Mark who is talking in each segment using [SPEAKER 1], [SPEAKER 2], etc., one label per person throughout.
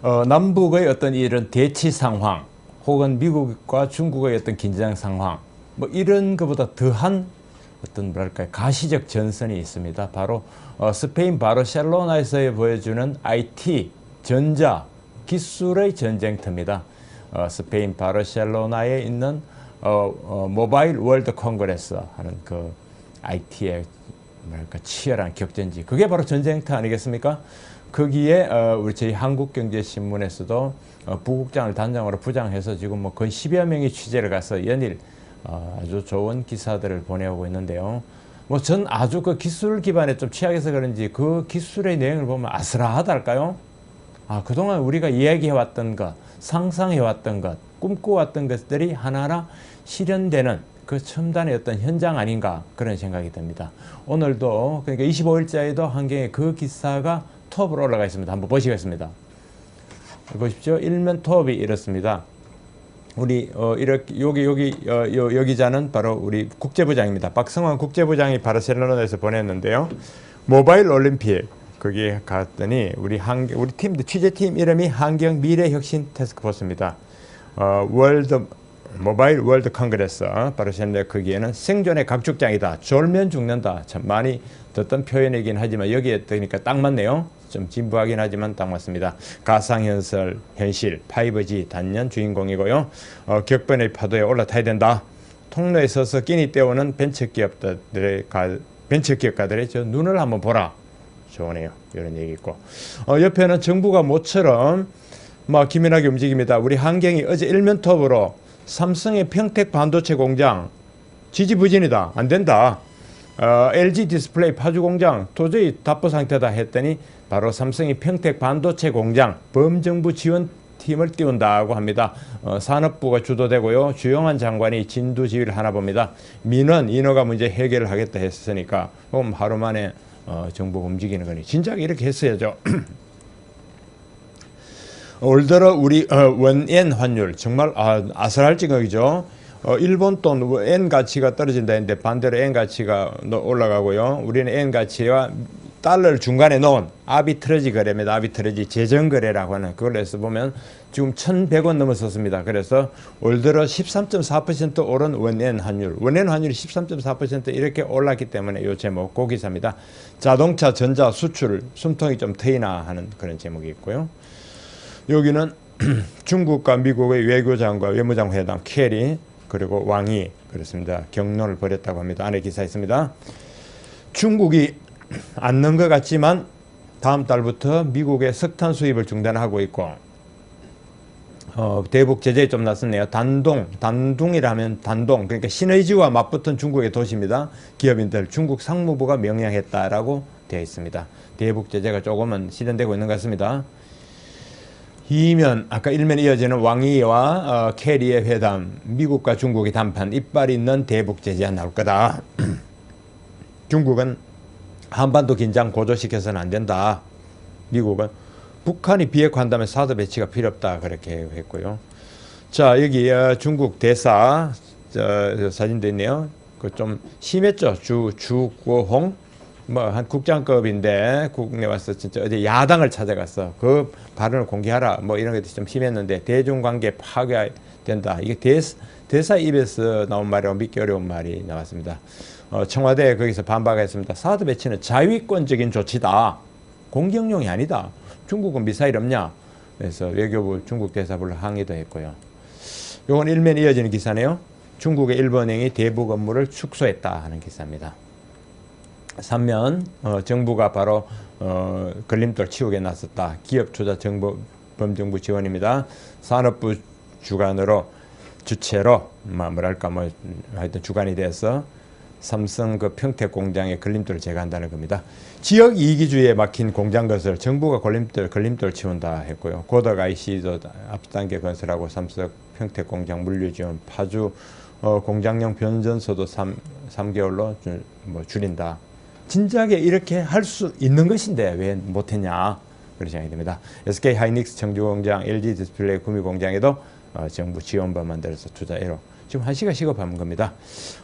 [SPEAKER 1] 남북의 어떤 이런 대치 상황 혹은 미국과 중국의 어떤 긴장 상황 뭐 이런 것보다 더한 어떤 뭐랄까요 가시적 전선이 있습니다. 바로 스페인 바르셀로나에서 보여주는 IT 전자 기술의 전쟁터입니다. 스페인 바르셀로나에 있는 모바일 월드 콩그레스 하는 그 IT의 뭐랄까 치열한 격전지, 그게 바로 전쟁터 아니겠습니까? 거기에 우리 저희 한국경제신문에서도 부국장을 단장으로 부장해서 지금 뭐 거의 10여 명이 취재를 가서 연일 아주 좋은 기사들을 보내오고 있는데요. 뭐 전 아주 그 기술 기반에 좀 취약해서 그런지 그 기술의 내용을 보면 아슬아하달까요? 그동안 우리가 이야기해왔던 것, 상상해왔던 것, 꿈꿔왔던 것들이 하나하나 실현되는 그 첨단의 어떤 현장 아닌가 그런 생각이 듭니다. 오늘도 그러니까 25일자에도 한경에 그 기사가 톱으로 올라가 있습니다. 한번 보시겠습니다. 보십시오. 일면 톱이 이렇습니다. 우리 이렇게 요 기자는 바로 우리 국제부장입니다. 박성환 국제부장이 바르셀로나에서 보냈는데요. 모바일 올림픽 거기에 갔더니 우리 팀 취재팀 이름이 한경 미래혁신 태스크포스입니다. 모바일 월드 콩그레스 바르셀로나 거기에는 생존의 각축장이다. 졸면 죽는다. 참 많이 듣던 표현이긴 하지만 여기에 뜨니까 딱 맞네요. 좀 진부하긴 하지만 딱 맞습니다. 가상현실, 현실, 5G 단연 주인공이고요. 격변의 파도에 올라타야 된다. 통로에 서서 끼니 때우는 벤처기업가들의 저 눈을 한번 보라. 좋으네요. 이런 얘기 있고. 옆에는 정부가 모처럼 막 기민하게 움직입니다. 우리 한경이 어제 일면톱으로 삼성의 평택 반도체 공장 지지부진이다. 안 된다. LG 디스플레이 파주 공장 도저히 답보 상태다 했더니 바로 삼성이 평택 반도체 공장 범정부 지원팀을 띄운다고 합니다. 산업부가 주도되고요. 주영환 장관이 진두지휘를 하나 봅니다. 민원 인허가 문제 해결을 하겠다 했으니까 그럼 하루 만에 정부가 움직이는 거니 진작 이렇게 했어야죠. 올 들어 우리 원엔 환율 정말 아슬할 지경이죠. 일본 돈 엔 가치가 떨어진다 했는데 반대로 엔 가치가 올라가고요. 우리는 엔 가치와 달러를 중간에 넣은 아비트러지 거래입니다. 아비트러지 재정거래라고 하는 그걸 해서 보면 지금 1,100원 넘어섰습니다. 그래서 올 들어 13.4% 오른 원엔 환율. 원엔 환율이 13.4% 이렇게 올랐기 때문에 이 제목 고기사입니다. 자동차, 전자, 수출, 숨통이 좀 트이나 하는 그런 제목이 있고요. 여기는 중국과 미국의 외교장과 외무장 회담 케리 그리고 왕이 그렇습니다. 격론을 벌였다고 합니다. 안에 기사 있습니다. 중국이 않는 것 같지만 다음 달부터 미국의 석탄 수입을 중단하고 있고 대북 제재에 좀 나섰네요. 단둥이라면 단동 그러니까 신의지와 맞붙은 중국의 도시입니다. 기업인들 중국 상무부가 명령했다라고 되어 있습니다. 대북 제재가 조금은 실현되고 있는 것 같습니다. 이면 아까 일면에 이어지는 왕이와 캐리의 회담, 미국과 중국의 담판, 이빨 있는 대북 제재가 나올 거다. 중국은 한반도 긴장 고조시켜서는 안 된다. 미국은 북한이 비핵화한다면 사드 배치가 필요 없다 그렇게 했고요. 자 여기 중국 대사 사진도 있네요. 그 좀 심했죠. 주구홍 뭐 한 국장급인데 국내 와서 진짜 어제 야당을 찾아갔어. 그 발언을 공개하라. 뭐 이런 것도 좀 심했는데 대중관계 파괴된다. 이게 대사 입에서 나온 말이라고 믿기 어려운 말이 나왔습니다. 청와대 거기서 반박했습니다. 사드 배치는 자위권적인 조치다. 공격용이 아니다. 중국은 미사일 없냐? 그래서 외교부 중국 대사 불러 항의도 했고요. 요건 일면 이어지는 기사네요. 중국의 일본행이 대북 업무를 축소했다 하는 기사입니다. 3면 정부가 바로 걸림돌 치우게 나섰다. 기업 투자 범정부 지원입니다. 산업부 주체로 하여튼 주관이 돼서 삼성 그 평택 공장에 걸림돌을 제거한다는 겁니다. 지역 이기주의에 막힌 공장 건설 정부가 걸림돌 치운다 했고요. 고덕 IC도 앞단계 건설하고 삼성 평택 공장 물류 지원, 파주 공장용 변전소도 3개월로 줄인다. 진작에 이렇게 할 수 있는 것인데 왜 못했냐 그런 생각이 듭니다. SK 하이닉스 청주공장, LG 디스플레이 구미공장에도 정부 지원반 만들어서 투자 1억. 지금 1시간 시급한 겁니다.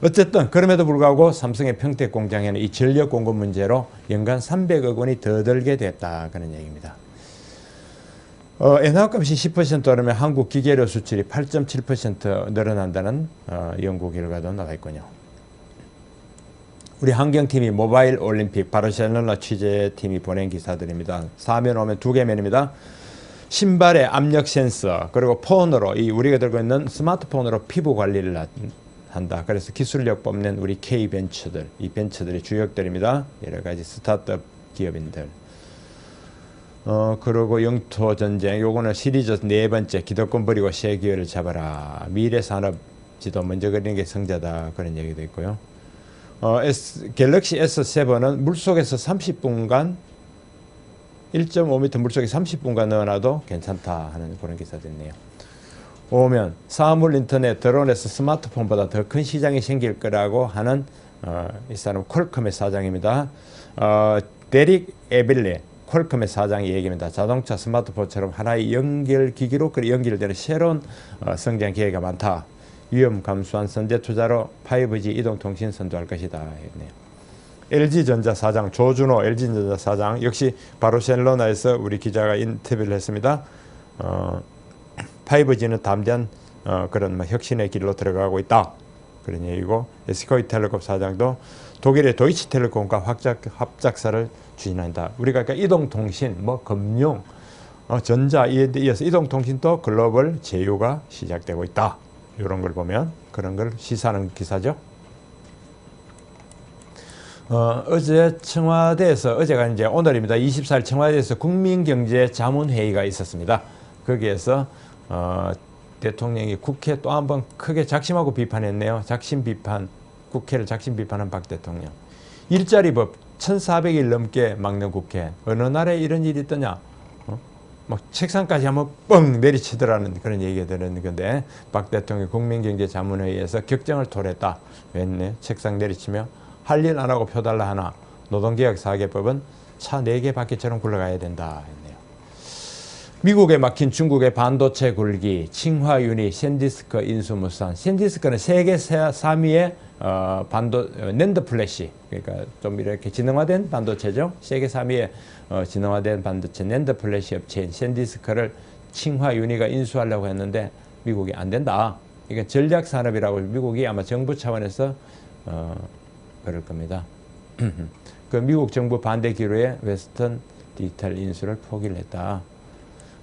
[SPEAKER 1] 어쨌든 그럼에도 불구하고 삼성의 평택 공장에는 이 전력 공급 문제로 연간 300억 원이 더 들게 됐다 그런 얘기입니다. 엔화값이 10% 오르면 한국 기계료 수출이 8.7% 늘어난다는 연구 결과도 나와 있군요. 우리 환경팀이 모바일 올림픽 바르셀로나 취재팀이 보낸 기사들입니다. 4면 오면 2개면입니다. 신발에 압력 센서, 그리고 폰으로, 우리가 들고 있는 스마트폰으로 피부 관리를 한다. 그래서 기술력 뽐낸 우리 K벤처들, 이 벤처들의 주역들입니다. 여러 가지 스타트업 기업인들. 그리고 영토 전쟁, 요거는 시리즈 4번째, 기득권 버리고 새 기회를 잡아라. 미래 산업 지도 먼저 그리는 게 성자다. 그런 얘기도 있고요. 갤럭시 S7은 물속에서 30분간 1.5m 물속에 30분간 넣어놔도 괜찮다 하는 그런 기사도 있네요. 5면 사물 인터넷 드론에서 스마트폰보다 더 큰 시장이 생길 거라고 하는 이 사람 퀄컴의 사장입니다. 데릭 에빌레 퀄컴의 사장이 얘기합니다. 자동차 스마트폰처럼 하나의 연결기기로 연결되는 새로운 성장 기회가 많다. 위험 감수한 선제 투자로 5G 이동통신 선도할 것이다 했네요. LG전자 사장 조준호 LG전자 사장 역시 바르셀로나에서 우리 기자가 인터뷰를 했습니다. 5G는 담대한 그런 혁신의 길로 들어가고 있다. 그런 얘기고, SK텔레콤 사장도 독일의 도이치텔레콤과 합작사를 추진한다. 우리가 그러니까 이동통신, 금융, 전자 이에 이어서 이동통신도 글로벌 제휴가 시작되고 있다. 이런 걸 보면 그런 걸 시사하는 기사죠. 어제 청와대에서, 어제가 이제 오늘입니다. 24일 청와대에서 국민경제자문회의가 있었습니다. 거기에서 대통령이 국회 또 한 번 크게 작심하고 비판했네요. 작심 비판, 국회를 작심 비판한 박 대통령. 일자리법 1400일 넘게 막는 국회. 어느 나라에 이런 일이 있더냐? 막 책상까지 한번 뻥 내리치더라는 그런 얘기가 되는 건데, 박 대통령이 국민경제자문회의에서 격정을 토했다. 왠네 책상 내리치며 할 일 안 하고 표달라 하나, 노동개혁 4개법은 차 4개 바퀴처럼 굴러가야 된다 했네요. 미국에 막힌 중국의 반도체 굴기, 칭화윤희, 샌디스크 인수무산. 샌디스크는 세계 3위의 낸드 플래시, 그러니까 좀 이렇게 지능화된 반도체죠. 세계 3위의 지능화된 반도체 낸드 플래시 업체인 샌디스크를 칭화윤희가 인수하려고 했는데 미국이 안 된다. 이게 전략 산업이라고 미국이 아마 정부 차원에서 그럴 겁니다. 그 미국 정부 반대 기류에 웨스턴 디지털 인수를 포기를 했다.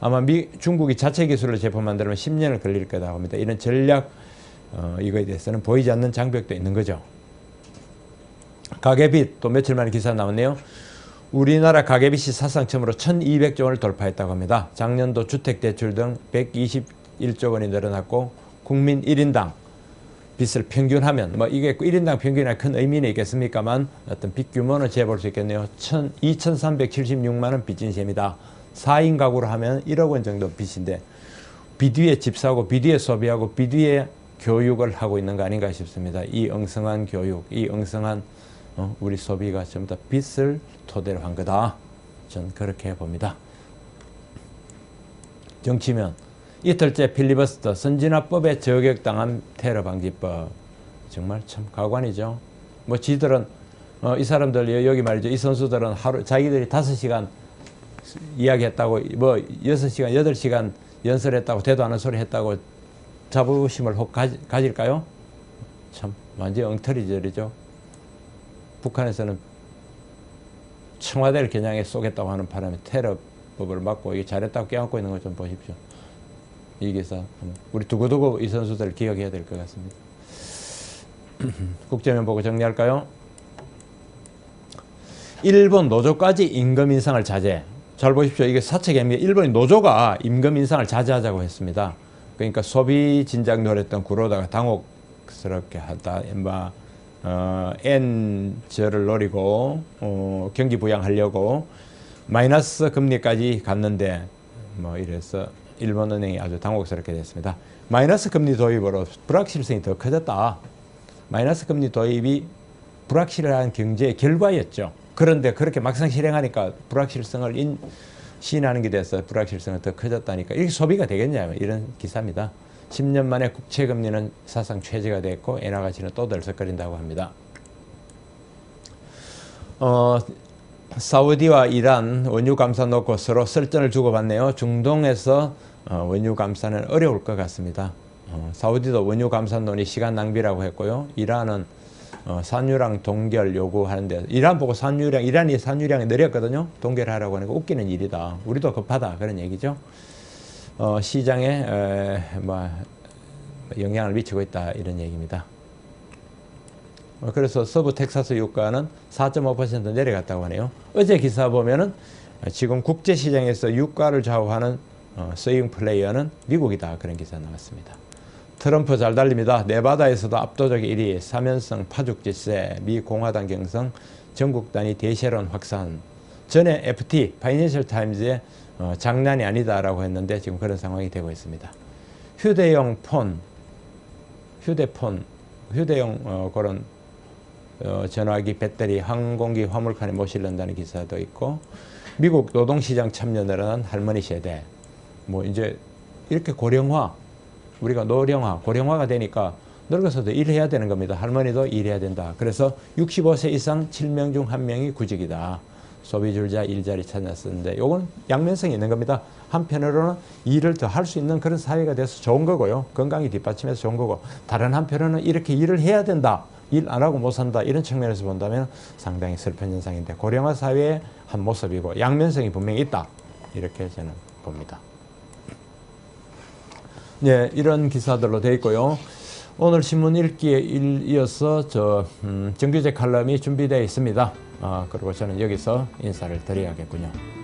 [SPEAKER 1] 아마 중국이 자체 기술로 제품 만들면 10년을 걸릴 거다 합니다. 이런 전략 이거에 대해서는 보이지 않는 장벽도 있는 거죠. 가계빚, 또 며칠 만에 기사 나왔네요. 우리나라 가계빚이 사상 처음으로 1200조 원을 돌파했다고 합니다. 작년도 주택대출 등 121조 원이 늘어났고, 국민 1인당 빚을 평균하면, 이게 1인당 평균이나 큰 의미는 있겠습니까만 어떤 빚 규모는 재볼 수 있겠네요. 2376만 원 빚진 셈이다. 4인 가구로 하면 1억 원 정도 빚인데, 빚 위에 집 사고 빚 위에 소비하고 빚 위에 교육을 하고 있는 거 아닌가 싶습니다. 이 엉성한 교육, 이 엉성한 우리 소비가 전부 다 빚을 토대로 한 거다. 전 그렇게 봅니다. 정치면 이틀째 필리버스터, 선진화법에 저격당한 테러방지법. 정말 참 가관이죠. 지들은 이 사람들 여기 말이죠. 이 선수들은 하루 자기들이 5시간 이야기했다고, 6시간, 8시간 연설했다고, 대도 않은 소리 했다고 자부심을 혹 가질까요? 참 완전 엉터리절이죠. 북한에서는 청와대를 겨냥해 쏘겠다고 하는 바람에 테러법을 막고 이게 잘했다고 껴안고 있는 걸 좀 보십시오. 이 기사 우리 두고두고 이 선수들을 기억해야 될 것 같습니다. 국제면 보고 정리할까요? 일본 노조까지 임금 인상을 자제. 잘 보십시오. 이게 사책입니다. 일본이 노조가 임금 인상을 자제하자고 했습니다. 그러니까 소비 진작 노렸던 구로다가 당혹스럽게 하다, N절을 노리고 경기 부양하려고 마이너스 금리까지 갔는데 이래서 일본은행이 아주 당혹스럽게 됐습니다. 마이너스 금리 도입으로 불확실성이 더 커졌다. 마이너스 금리 도입이 불확실한 경제의 결과였죠. 그런데 그렇게 막상 실행하니까 불확실성을 시인하는 게 돼서 불확실성은 더 커졌다니까 이렇게 소비가 되겠냐, 이런 기사입니다. 10년 만에 국채금리는 사상 최저가 됐고 엔화 가치는 또 들썩거린다고 합니다. 사우디와 이란 원유 감사 놓고 서로 설전을 주고받네요. 중동에서 원유 감사는 어려울 것 같습니다. 사우디도 원유 감사론이 시간 낭비라고 했고요. 이란은 산유량 동결 요구하는데 이란이 산유량이 느렸거든요. 동결하라고 하니까 웃기는 일이다. 우리도 급하다 그런 얘기죠. 시장에 영향을 미치고 있다 이런 얘기입니다. 그래서 서부 텍사스 유가는 4.5% 내려갔다고 하네요. 어제 기사 보면은 지금 국제시장에서 유가를 좌우하는 스윙 플레이어는 미국이다 그런 기사 나왔습니다. 트럼프 잘 달립니다. 네바다에서도 압도적 1위, 사면성 파죽지세, 미 공화당 경선, 전국 단위 대세론 확산. 전에 FT, 파이낸셜 타임즈에 장난이 아니다라고 했는데 지금 그런 상황이 되고 있습니다. 휴대용 그런 전화기 배터리 항공기 화물칸에 못 실른다는 기사도 있고, 미국 노동시장 참여 늘어난 할머니 세대, 뭐 이제 이렇게 우리가 고령화가 되니까 늙어서도 일해야 되는 겁니다. 할머니도 일해야 된다. 그래서 65세 이상 7명 중 1명이 구직이다. 소비줄자 일자리 찾았었는데 요건 양면성이 있는 겁니다. 한편으로는 일을 더 할 수 있는 그런 사회가 돼서 좋은 거고요. 건강이 뒷받침해서 좋은 거고, 다른 한편으로는 이렇게 일을 해야 된다. 일 안 하고 못 산다. 이런 측면에서 본다면 상당히 슬픈 현상인데, 고령화 사회의 한 모습이고 양면성이 분명히 있다. 이렇게 저는 봅니다. 네, 이런 기사들로 되어 있고요. 오늘 신문 읽기에 이어서 정규제 칼럼이 준비되어 있습니다. 그리고 저는 여기서 인사를 드려야겠군요.